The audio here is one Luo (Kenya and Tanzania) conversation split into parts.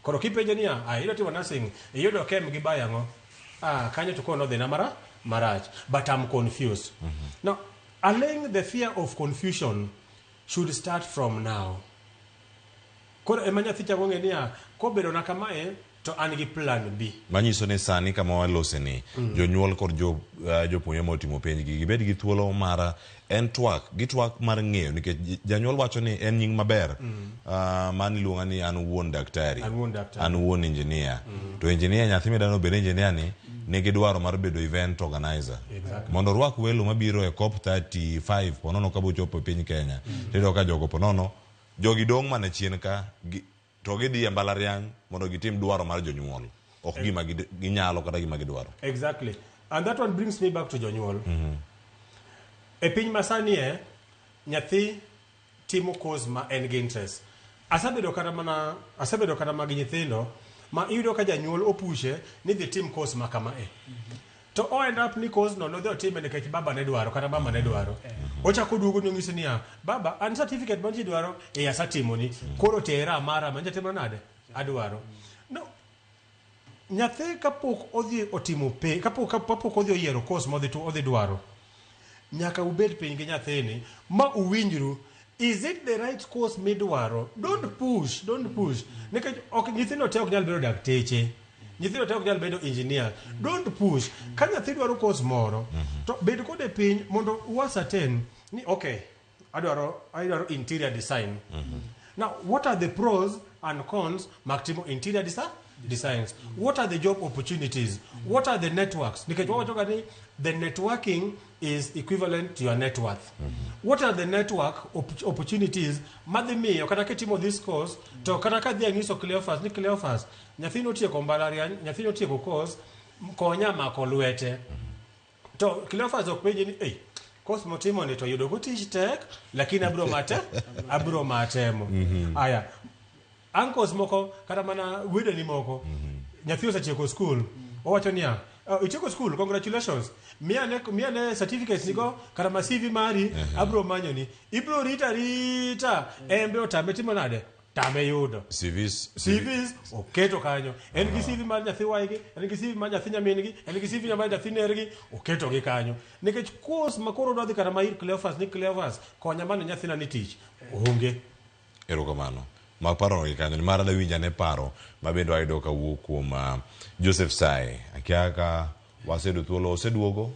Koro kipenjo niya, iyudo timo nursing, iyudo kem gi bayango. Kanyo to kono the namara marach. But I'm confused. Now, allaying the fear of confusion should start from now. Koro emanya thicha gonge niya, ko bedo na kamae to an gi plan B. Manyiso ni sani kama walose ni jonyuol kod jopuonje motimo penj gi gibed gi thuolo mara en gitwak mar ng'eyo nikech janyuol wacho ni en nying maber man iluonga ni an wuon daktari an wuon engineer to engineer nyathi medano bedo engineer ni nigi dwaro mar bedo event organizer mondo rwak welo mabiro e COP 35 ponono ka bochopo piny Kenya tedo ka jogo ponono jogi dong mana chien ka to gidhi e mbalariany mondo gitim dwaro mar jonyuol ok gima ginyalo kata gima gidwaro. Exactly. And that one brings me back to jonyuol. E piny masani nyathi timo course ma en gi interest. Asabedo kata ma gi nyithindo ma iyudo ka janyuol opushe ni dhi tim course ma kama to end up ni course no dhi otime nikech baba ne dwaro kata mama ne dwaro. Ochako duogo ni ng'isi niya, baba an certificate ma ji dwaro asatimo ni koro tera mara ma njatimo nade adwaro. No, nyathi kapok odhi otimo kapok odhi oyiero course modhi to odhi dwaro, nyaka ubed piny gi nyathini ma uwinjru, is it the right course midwaro? Don't push. Nikech nyithindo te ok nyal bedo dakteche, nyithindo te ok nyal bedo engineer. Don't push. Ka nyathi dwaro course moro to bed kode piny mondo uascertain ni okay, adwaro interior design. Now, what are the pros and cons mag timo interior designs? What are the job opportunities? What are the networks? Because the networking is equivalent to your net worth. What are the network opportunities? Mademi, o kata ketimo this course, to kata ka dia ngiso Cleophas, nyathino tieko mbalariany, nyathino tieko course, konya mako lwete. To Cleophas ok penji ni, course motimo ni to yudo go tich tek, lakini abro matemo. Aya. Uncles moko kata mana wedeni moko nyathi osetieko school owacho niya itieko school, congratulations, miane certificates nigo kata ma CV mari abro manyo ni ibro rita embe otame timo nade tame yudo CVs oketo kanyo en gi CV mar nyathi waigi, en gi CV mar nyathi nyamingi, en gi CV mar nyathi nergi oketo gi kanyo nikech course makoro dwadhi kata mair Cleophas konya mano nyathina ni tich onge. Erokamano. Ma paro ni kanyo mara da winja ne paro ma bendo ayudo ka wuok kuom Joseph Sai akiaka wasedo thuolo oseduogo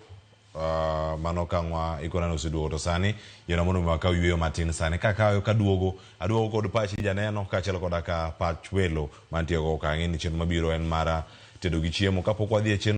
mano kangwa ikona oseduogo to sani yena mono maka yweyo matin sani kaka kaduogo aduogo kod pachi janeno kaachiel koda ka pach welo mantie go ka ng'eni chenro mabiro en mara tedo gi chiemo kapok wadhi e chenro